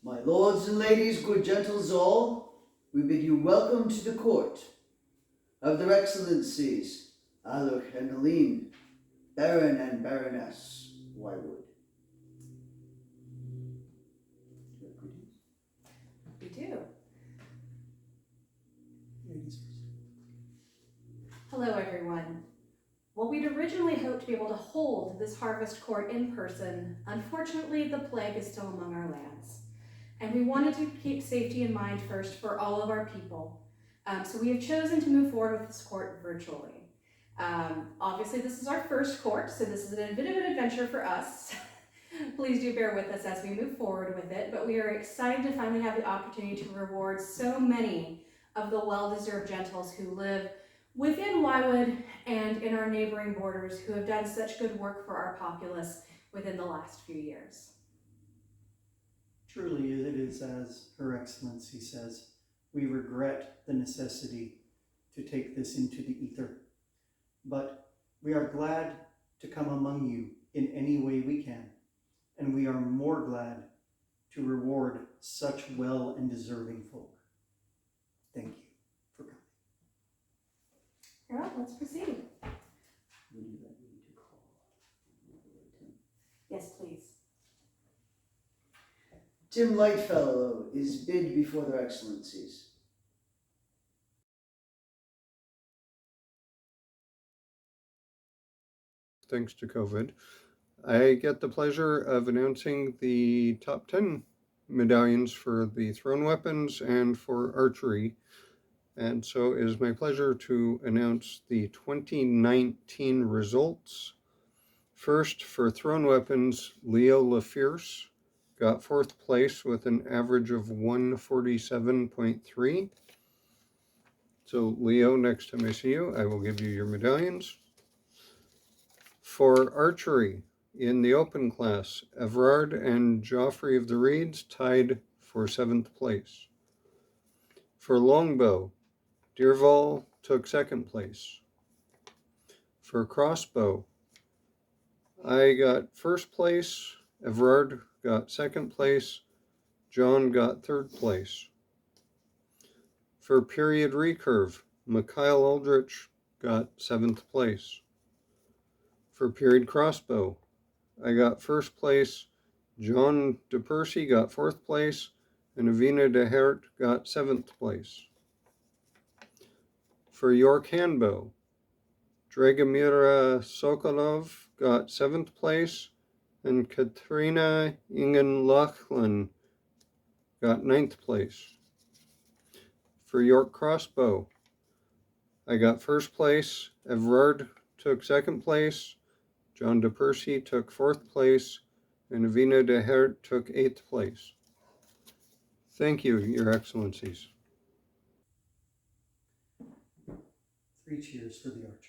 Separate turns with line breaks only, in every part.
My lords and ladies, good gentles all, we bid you welcome to the court of their Excellencies, Alarich and Aline, Baron and Baroness Wyewood.
We do.
Ladies first.
Hello, everyone. While we'd originally hoped to be able to hold this harvest court in person, unfortunately, the plague is still among our lands. And we wanted to keep safety in mind first for all of our people. So we have chosen to move forward with this court virtually. Obviously, this is our first court, so this is a bit of an adventure for us. Please do bear with us as we move forward with it, but we are excited to finally have the opportunity to reward so many of the well-deserved gentles who live within Wyewood and in our neighboring borders who have done such good work for our populace within the last few years.
Truly it is as Her Excellency says, we regret the necessity to take this into the ether, but we are glad to come among you in any way we can, and we are more glad to reward such well and deserving folk. Thank you for coming.
All right, let's proceed.
Would you like me to call?
Yes, please.
Tim Lightfellow is bid before their Excellencies.
Thanks to COVID, I get the pleasure of announcing the top 10 medallions for the thrown weapons and for archery. And so it is my pleasure to announce the 2019 results. First, for thrown weapons, Leo LaFierce got 4th place with an average of 147.3. So Leo, next time I see you, I will give you your medallions. For archery, in the open class, Everard and Joffrey of the Reeds tied for 7th place. For longbow, Dearval took 2nd place. For crossbow, I got 1st place, Everard got 2nd place, John got 3rd place. For period recurve, Mikhail Aldrich got 7th place. For period crossbow, I got 1st place, John de Percy got 4th place, and Avine de Hert got 7th place. For York handbow, Dragomira Sokolov got 7th place, and Katrina Ingen Lachlan got 9th place. For York crossbow, I got 1st place, Everard took 2nd place, John de Percy took 4th place, and Avine de Hert took 8th place. Thank you, Your Excellencies.
3 cheers for the archers.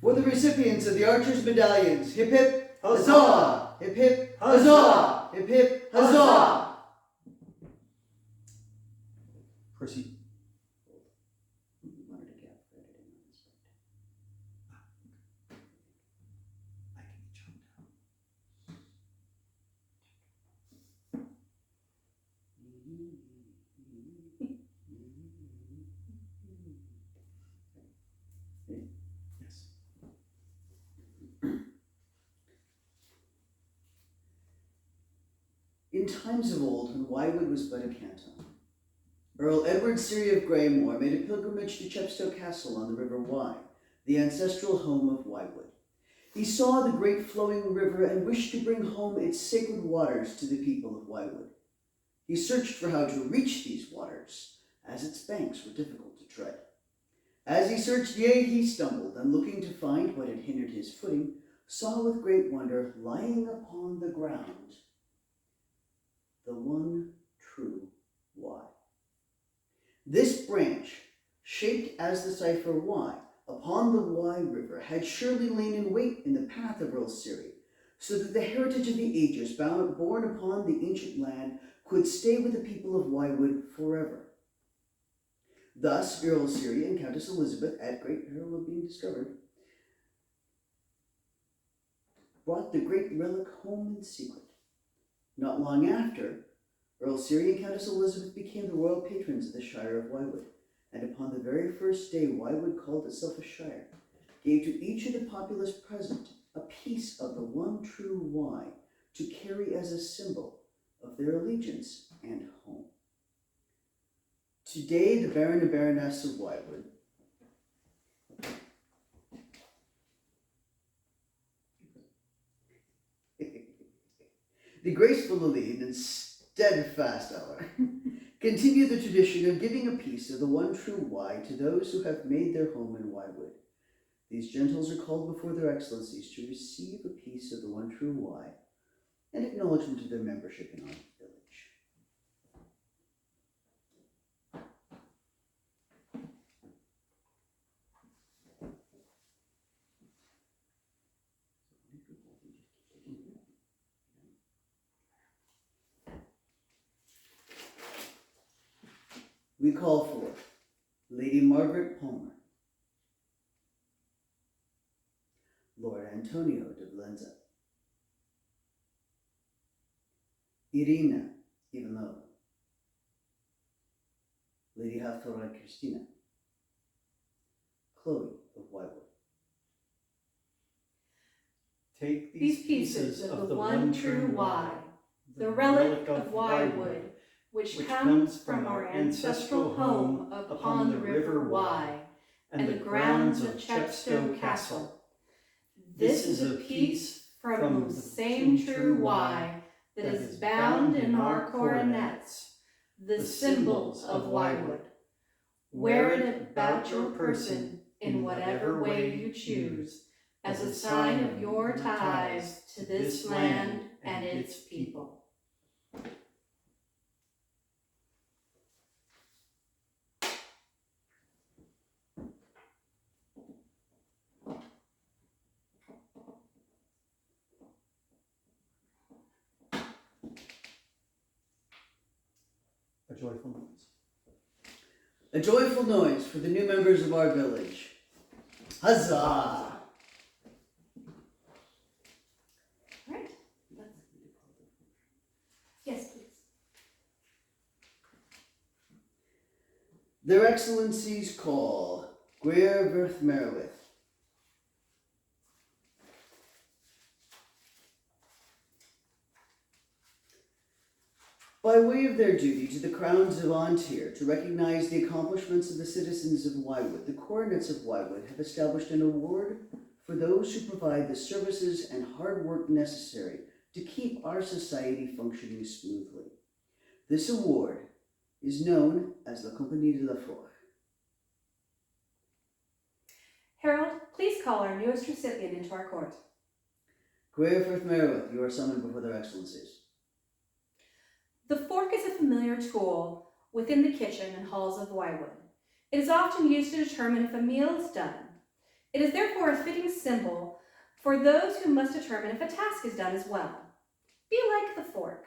For the recipients of the Archers' Medallions, hip hip, huzzah! Hip hip, huzzah! Hip hip, huzzah!
Proceed.
We wanted a gap for editing on this part.
I can be chopped down. Yes.
In times of old, when Wyewood was but a canton, Earl Edward Siri of Greymore made a pilgrimage to Chepstow Castle on the River Wye, the ancestral home of Wyewood. He saw the great flowing river and wished to bring home its sacred waters to the people of Wyewood. He searched for how to reach these waters, as its banks were difficult to tread. As he searched, yea, he stumbled, and looking to find what had hindered his footing, saw with great wonder, lying upon the ground, the one true Wye. This branch, shaped as the cipher Y, upon the Wye River, had surely lain in wait in the path of Earl Siri, so that the heritage of the ages born upon the ancient land could stay with the people of Wyewood forever. Thus, Earl Siri and Countess Elizabeth, at great peril of being discovered, brought the great relic home in secret. Not long after, Earl Siri and Countess Elizabeth became the royal patrons of the Shire of Wyewood, and upon the very first day Wyewood called itself a shire, gave to each of the populace present a piece of the one true Y to carry as a symbol of their allegiance and home. Today, the Baron and Baroness of Wyewood the graceful Aline and steadfast Alarich continue the tradition of giving a piece of the one true Y to those who have made their home in Wyewood. These gentles are called before their Excellencies to receive a piece of the one true Y and acknowledgement of their membership in our village. We call for Lady Margaret Palmer, Lord Antonio de Valenza, Irina Ivanova, Lady Haftora Christina, Chloe of Wyewood.
Take
These pieces of the one true Y, the relic of Wyewood, which comes from our ancestral home upon the river Wye and the grounds of Chepstow Castle. This is a piece from the same true Y that is bound in our coronets, the symbols of Wyewood. Wear it about your person in whatever way you choose, as a sign of your ties to this land and its people.
A joyful noise.
A joyful noise for the new members of our village. Huzzah!
Right. Yes, please.
Their Excellencies call Gwyr Vyrth Merowith, by way of their duty to the crowns of Antir to recognize the accomplishments of the citizens of Wyewood, the coronets of Wyewood have established an award for those who provide the services and hard work necessary to keep our society functioning smoothly. This award is known as La Compagnie de la Forge.
Harold, please call our newest recipient into our court.
Gwyr Vyrth Merowith, you are summoned before their Excellencies.
The fork is a familiar tool within the kitchen and halls of Wyewood. It is often used to determine if a meal is done. It is therefore a fitting symbol for those who must determine if a task is done as well. Be like the fork,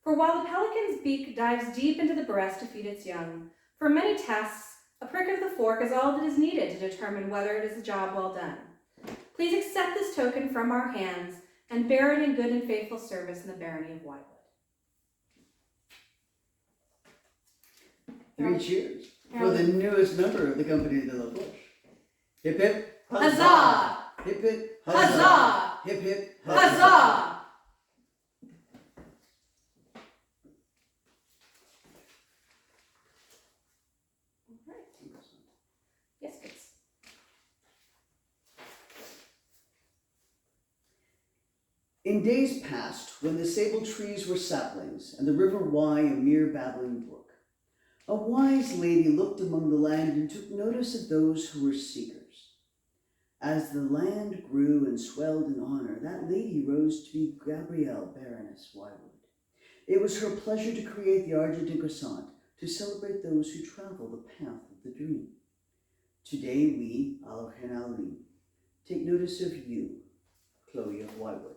for while the pelican's beak dives deep into the breast to feed its young, for many tasks, a prick of the fork is all that is needed to determine whether it is a job well done. Please accept this token from our hands and bear it in good and faithful service in the Barony of Wyewood.
3 cheers for the newest member of the Compagnie de la Forge. Hip hip,
Huzzah!
hip hip,
Huzzah!
hip hip,
Huzzah! Yes, please.
In days past, when the sable trees were saplings and the river Wye a mere babbling brook, a wise lady looked among the land and took notice of those who were seekers. As the land grew and swelled in honor, that lady rose to be Gabrielle, Baroness Wyewood. It was her pleasure to create the Argent and Croissant to celebrate those who travel the path of the dream. Today we, Alarich and Aline, take notice of you, Chloe of Wyewood.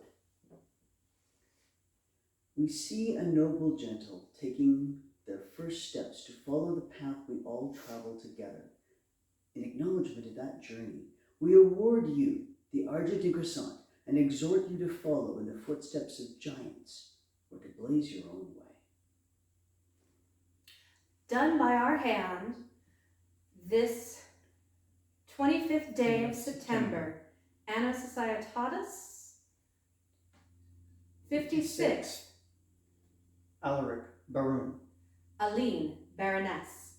We see a noble gentle taking their first steps to follow the path we all travel together. In acknowledgement of that journey, we award you the Argent and Croissant and exhort you to follow in the footsteps of giants or to blaze your own way?
Done by our hand this 25th day of September, Anno Societatis 56,
Alarich, Baron.
Aline, Baroness.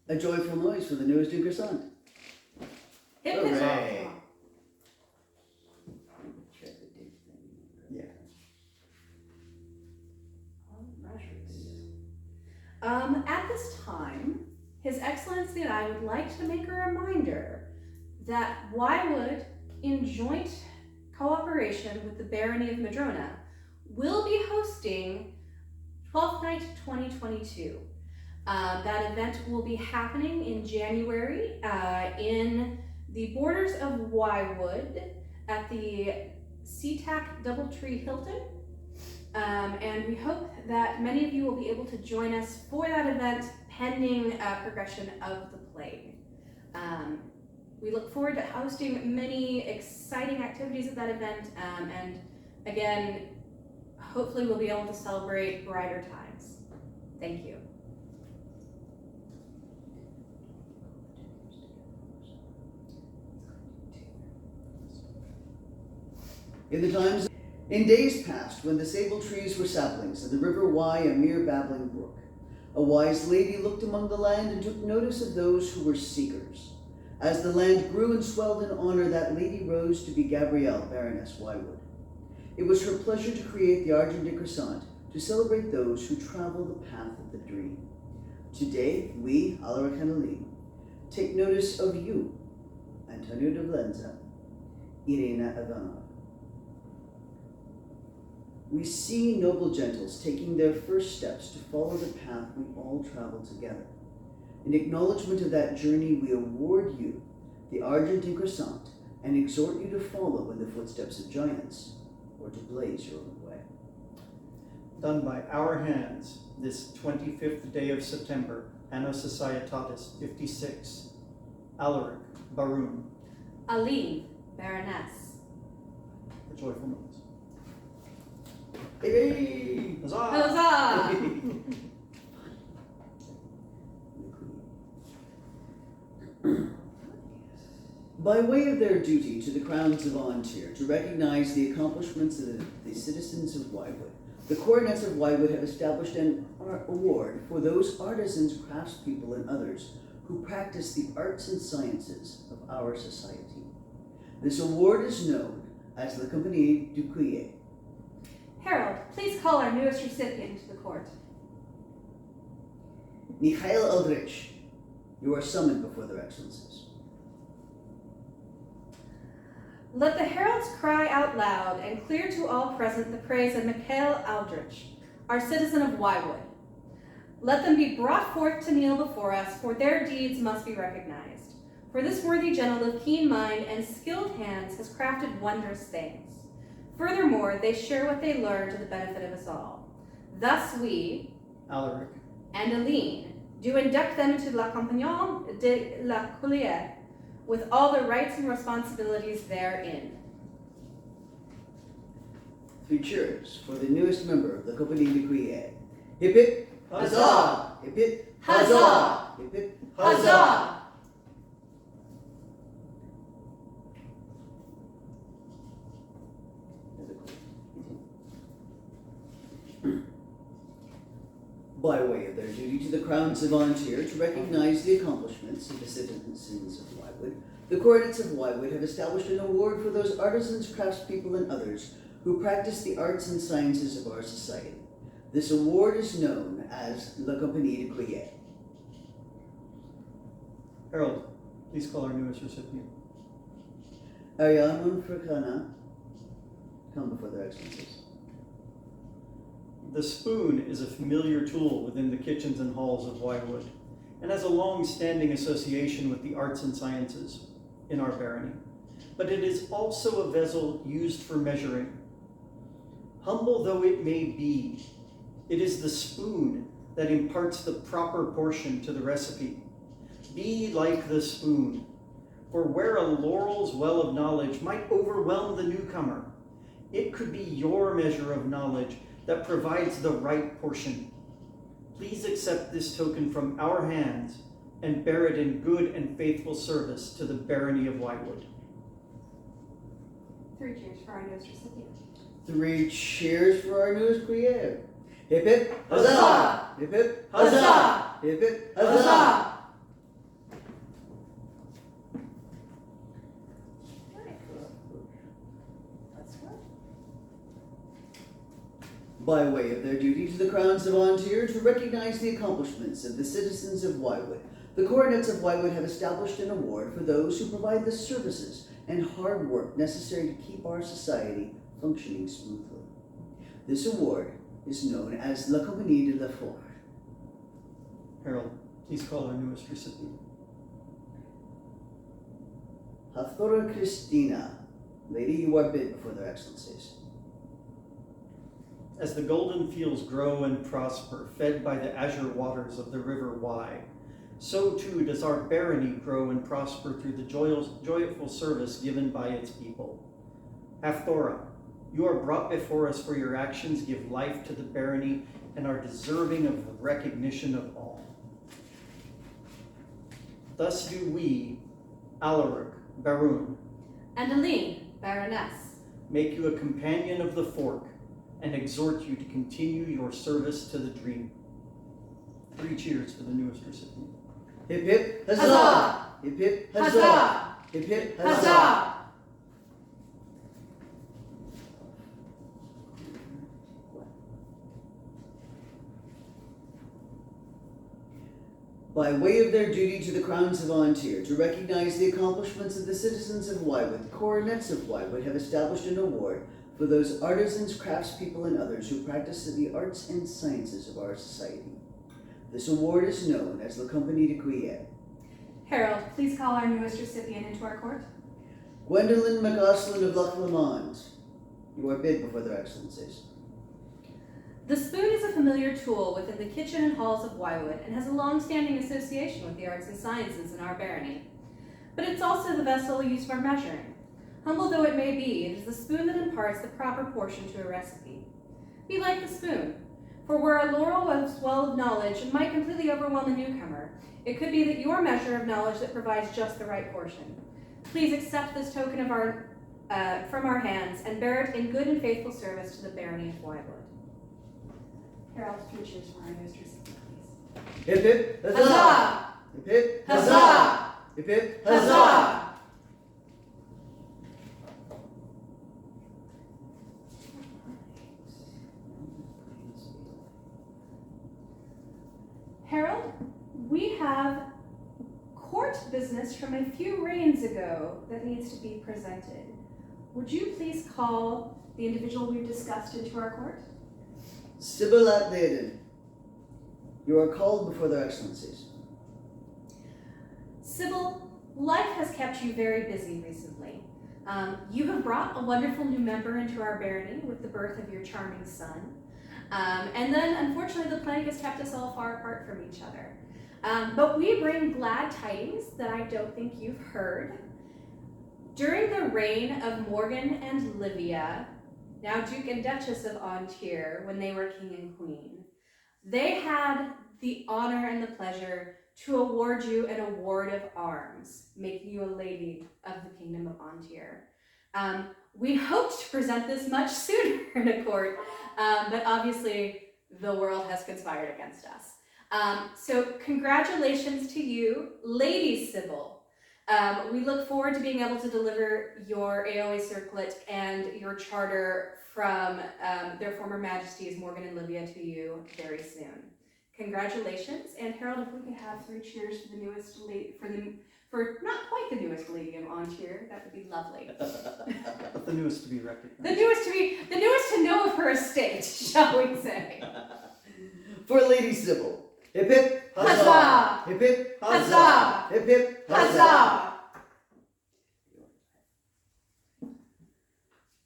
A joyful noise for the newest in croissant.
Hip
Hooray.
hip.
Check the date thing.
Yeah.
At this time, His Excellency and I would like to make a reminder that Wyewood, in joint cooperation with the Barony of Madrona, will be hosting 12th Night 2022. That event will be happening in January in the borders of Wyewood at the SeaTac Doubletree Hilton. And we hope that many of you will be able to join us for that event pending progression of the plague. We look forward to hosting many exciting activities at that event, and again, hopefully we'll be able to celebrate brighter times. Thank you.
In days past, when the sable trees were saplings and the river Wye a mere babbling brook, a wise lady looked among the land and took notice of those who were seekers. As the land grew and swelled in honor, that lady rose to be Gabrielle, Baroness Wyewood. It was her pleasure to create the Argent de Croissant to celebrate those who travel the path of the dream. Today, we, Alarich and Aline, take notice of you, Antonio de Valenza, Irina Ivanov. We see noble gentles taking their first steps to follow the path we all travel together. In acknowledgement of that journey, we award you the Argent de Croissant and exhort you to follow in the footsteps of giants, or to blaze your own way.
Done by our hands this 25th day of September, Anno Societatis 56, Alarich, Baron.
Aline, Baroness.
A joyful noise.
Hey!
Huzzah!
Huzzah!
By way of their duty to the Crown's volunteer to recognize the accomplishments of the citizens of Wyewood, the coronets of Wyewood have established an award for those artisans, craftspeople, and others who practice the arts and sciences of our society. This award is known as the Compagnie du Cuir.
Harold, please call our newest recipient to the court.
Mikhail Alarich, you are summoned before their excellencies.
Let the heralds cry out loud and clear to all present the praise of Mikhail Alarich, our citizen of Wyewood. Let them be brought forth to kneel before us, for their deeds must be recognized. For this worthy gentleman of keen mind and skilled hands has crafted wondrous things. Furthermore, they share what they learn to the benefit of us all. Thus we,
Alarich,
and Aline, do induct them into La Compagnie de la Coulier, with all the rights and responsibilities therein.
3 cheers for the newest member of the Compagnie de Cuir. Hip hip, huzzah! Hip hip, huzzah! Hip hip,
Huzzah!
By way of their duty to the Crown's volunteer to recognize the accomplishments of the citizens of Wyewood, the coronets of Wyewood have established an award for those artisans, craftspeople, and others who practice the arts and sciences of our society. This award is known as La Compagnie de Cuir.
Harold, please call our newest recipient.
Ariane Fracana, come before their excellencies.
The spoon is a familiar tool within the kitchens and halls of Wyewood, and has a long-standing association with the arts and sciences in our barony. But it is also a vessel used for measuring. Humble though it may be, it is the spoon that imparts the proper portion to the recipe. Be like the spoon, for where a laurel's well of knowledge might overwhelm the newcomer, it could be your measure of knowledge that provides the right portion. Please accept this token from our hands and bear it in good and faithful service to the Barony of Wyewood.
3 cheers for our newest recipient.
3 cheers for our newest creator. Hip hip,
Huzzah!
huzzah! Hip hip,
Huzzah!
Hip hip, huzzah! By way of their duty to the Crowns of Ontier to recognize the accomplishments of the citizens of Wyewood, the Coronets of Wyewood have established an award for those who provide the services and hard work necessary to keep our society functioning smoothly. This award is known as La Compagnie de Hert.
Harold, please call our newest recipient.
Hafthora Christina. Lady, you are bid before their Excellencies.
As the golden fields grow and prosper, fed by the azure waters of the river Wye, so too does our barony grow and prosper through the joyful service given by its people. Hafthora, you are brought before us for your actions give life to the barony and are deserving of the recognition of all. Thus do we, Alarich, Baron,
And Aline, Baroness.
make you a companion of the fork and exhort you to continue your service to the dream. 3 cheers for the newest recipient.
Hip hip, huzzah!
Huzzah!
Hip hip, huzzah!
Huzzah!
Hip hip, huzzah!
Huzzah!
By way of their duty to the Crowns of Ontier to recognize the accomplishments of the citizens of Wyewood, the Coronets of Wyewood have established an award for those artisans, craftspeople, and others who practice the arts and sciences of our society. This award is known as La Compagnie de Hert.
Harold, please call our newest recipient into our court.
Gwendolyn McGoslin of Loch Lomond. You are bid before their Excellencies.
The spoon is a familiar tool within the kitchen and halls of Wyewood and has a long-standing association with the arts and sciences in our barony. But it's also the vessel used for measuring. Humble though it may be, it is the spoon that imparts the proper portion to a recipe. Be like the spoon, for where a laurel well of knowledge might completely overwhelm a newcomer, it could be that your measure of knowledge that provides just the right portion. Please accept this token of from our hands and bear it in good and faithful service to the Barony of Wyewood. Harold, 3 cheers for our newest recipient, please.
Hip hip, huzzah!
Huzzah!
Hip hip,
Huzzah!
Hip hip, huzzah!
Huzzah! Harold, we have court business from a few reigns ago that needs to be presented. Would you please call the individual we've discussed into our court?
Sybil Leyden. You are called before their Excellencies.
Sybil, life has kept you very busy recently. You have brought a wonderful new member into our barony with the birth of your charming son. And then, unfortunately, the plague has kept us all far apart from each other. But we bring glad tidings that I don't think you've heard. During the reign of Morgan and Livia, now Duke and Duchess of Ontier, when they were king and queen, they had the honor and the pleasure to award you an award of arms, making you a lady of the kingdom of Ontier. We hoped to present this much sooner in a court, but obviously the world has conspired against us. So congratulations to you, Lady Sybil. We look forward to being able to deliver your AOA circlet and your charter from their former majesties, Morgan and Livia, to you very soon. Congratulations, and Harold, if we could have 3 cheers for the newest lady, for not quite the newest lady of Ontier, that would be lovely.
But the newest to be recognized.
The newest to know of her estate, shall we say?
For Lady Sybil. Hip hip,
Huzzah!
Hip hip,
Huzzah!
Hip hip,
Huzzah!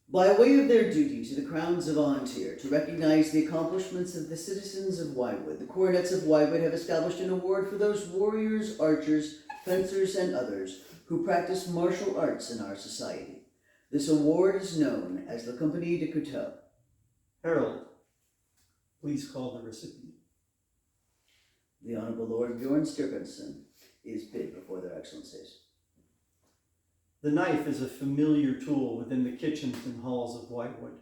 By way of their duty to the Crowns of Ontier to recognize the accomplishments of the citizens of Wyewood, the Coronets of Wyewood have established an award for those warriors, archers, fencers, and others who practice martial arts in our society. This award is known as La Compagnie de Hert.
Harold, Please call the recipient.
The Honorable Lord Bjorn Sturgensen is bid before their Excellencies.
The knife is a familiar tool within the kitchens and halls of Wyewood.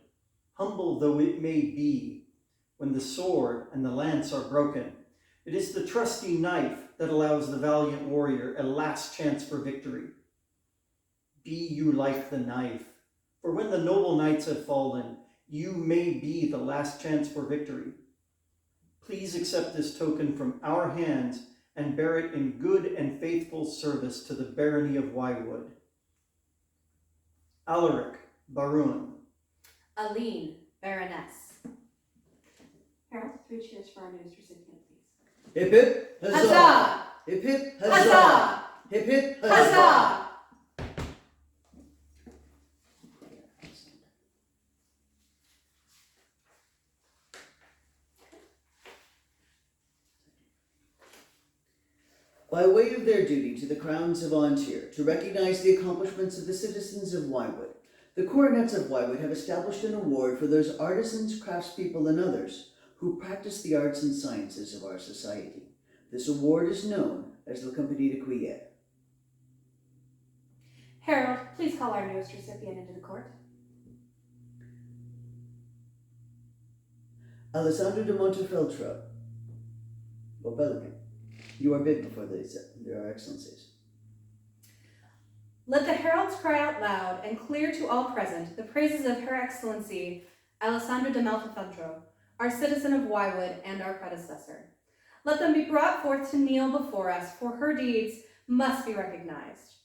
Humble though it may be, when the sword and the lance are broken, it is the trusty knife that allows the valiant warrior a last chance for victory. Be you like the knife, for when the noble knights have fallen, you may be the last chance for victory. Please accept this token from our hands and bear it in good and faithful service to the Barony of Wyewood. Alarich, Baron.
Aline, Baroness. Harold, 3 cheers for our newest recipient, please.
Hip hip, huzzah!
Huzzah!
Hip hip, huzzah!
Huzzah!
Hip hip, huzzah!
Huzzah!
By way of their duty to the Crown's Avine de Hert, to recognize the accomplishments of the citizens of Wyewood, the coronets of Wyewood have established an award for those artisans, craftspeople, and others who practice the arts and sciences of our society. This award is known as the Compagnie de Cuillère.
Harold, please call our newest recipient into the court.
Alessandro de Montefeltro, or Bellingham, you are bid before their Excellencies.
Let the heralds cry out loud and clear to all present the praises of Her Excellency Alessandro de Montefeltro, our citizen of Wyewood and our predecessor. Let them be brought forth to kneel before us, for her deeds must be recognized.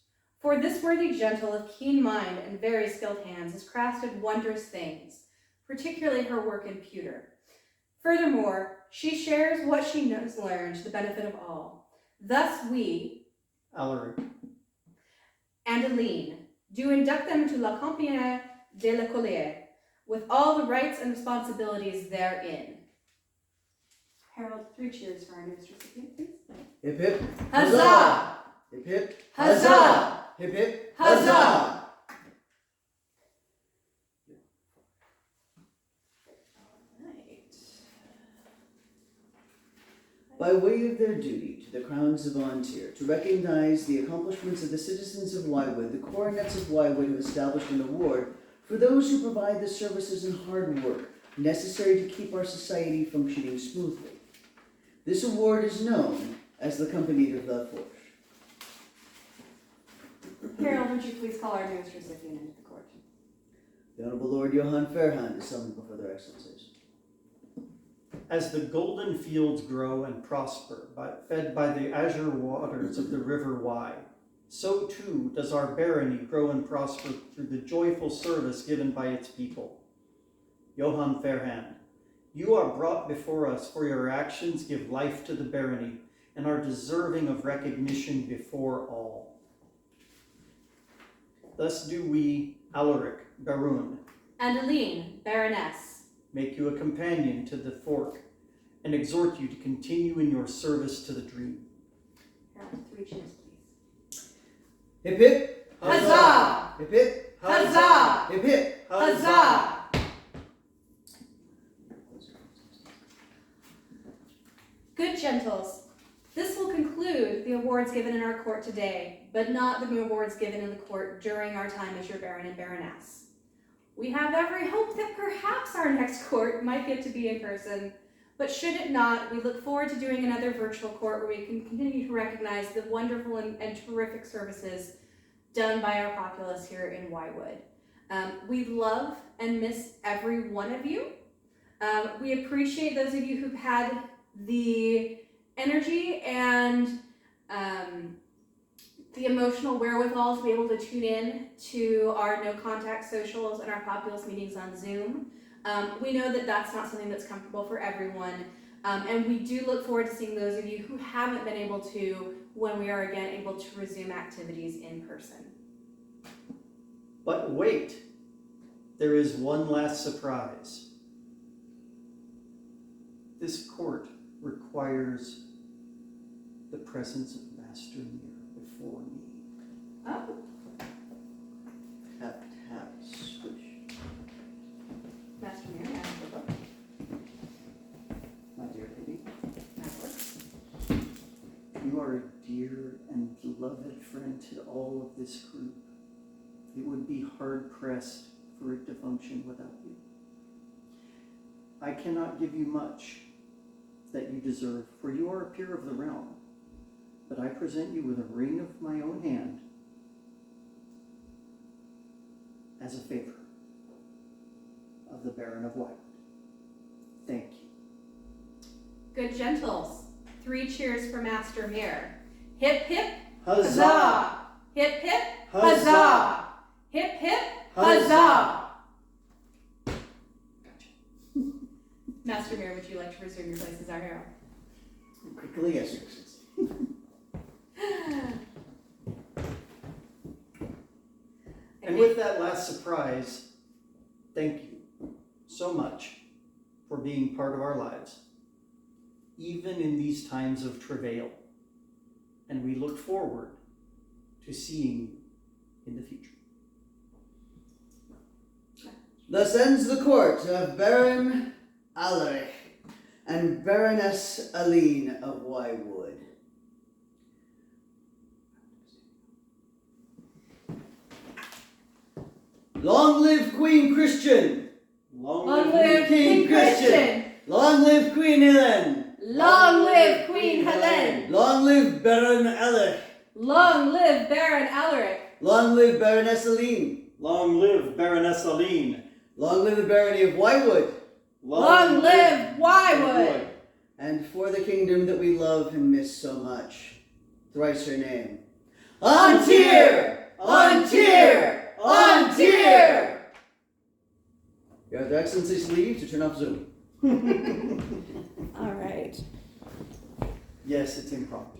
For this worthy gentle of keen mind and very skilled hands has crafted wondrous things, particularly her work in pewter. Furthermore, she shares what she has learned to the benefit of all. Thus we,
Alarich.
and Aline, do induct them into La Compagnie de la Collier, with all the rights and responsibilities therein. Harold, 3 cheers for our newest recipient, please.
Hip hip,
Huzzah!
Hip hip,
Huzzah!
Hip hip,
Huzzah!
By way of their duty to the Crown's Avine de Hert, to recognize the accomplishments of the citizens of Wyewood, the coronets of Wyewood have established an award for those who provide the services and hard work necessary to keep our society functioning smoothly. This award is known as the Compagnie de la Forge.
Harold, would you please call our newest recipient into the court?
The Honorable Lord Johann Fairhand is summoned before their Excellencies.
As the golden fields grow and prosper, fed by the azure waters of the river Wye, so too does our barony grow and prosper through the joyful service given by its people. Johann Fairhand, you are brought before us for your actions give life to the barony and are deserving of recognition before all. Thus do we, Alarich, Baron,
And Aline, Baroness.
make you a companion to the fork, and exhort you to continue in your service to the dream.
Harold, 3 cheers, please.
Hip hip,
Huzzah!
hip hip,
Huzzah!
hip hip,
Huzzah! Good gentles, this will conclude the awards given in our court today, but not the awards given in the court during our time as your Baron and Baroness. We have every hope that perhaps our next court might get to be in person, but should it not, we look forward to doing another virtual court where we can continue to recognize the wonderful and terrific services done by our populace here in Wyewood. We love and miss every one of you. We appreciate those of you who've had the energy and the emotional wherewithal to be able to tune in to our no contact socials and our populace meetings on Zoom. We know that that's not something that's comfortable for everyone, and we do look forward to seeing those of you who haven't been able to when we are again able to resume activities in person.
But wait, there is one last surprise. This court requires the presence of Master Mir before me.
Oh,
tap tap swish.
Master Mir, I have the book.
dear and beloved friend to all of this group. It would be hard-pressed for it to function without you. I cannot give you much that you deserve, for you are a peer of the realm, but I present you with a ring of my own hand as a favor of the Baron of Wyewood. Thank you.
Good gentles, 3 cheers for Master Mirror. Hip hip,
Huzzah!
huzzah! Hip hip,
Huzzah!
huzzah! Hip hip, huzzah! Master Mirror, would you like to resume your place as our hero?
Quickly, yes, Your Excellency.
And with that last surprise, thank you so much for being part of our lives, even in these times of travail. And we look forward to seeing you in the future.
Thus ends the court of Baron Alarich and Baroness Aline of Wyewood. Long live Queen Christian!
Long live King Christian!
Long live Queen Helen!
Long live Queen Helen!
Long live Baron Alarich!
Long live Baron Alarich!
Long live Baroness Aline!
Long live Baroness Aline!
Long live the Barony of Wyewood!
Long live Wyewood!
And for the kingdom that we love and miss so much, thrice her name. On tier! On tier! On tier! You have the Excellencies leave to turn off Zoom.
All right.
Yes, it's impromptu.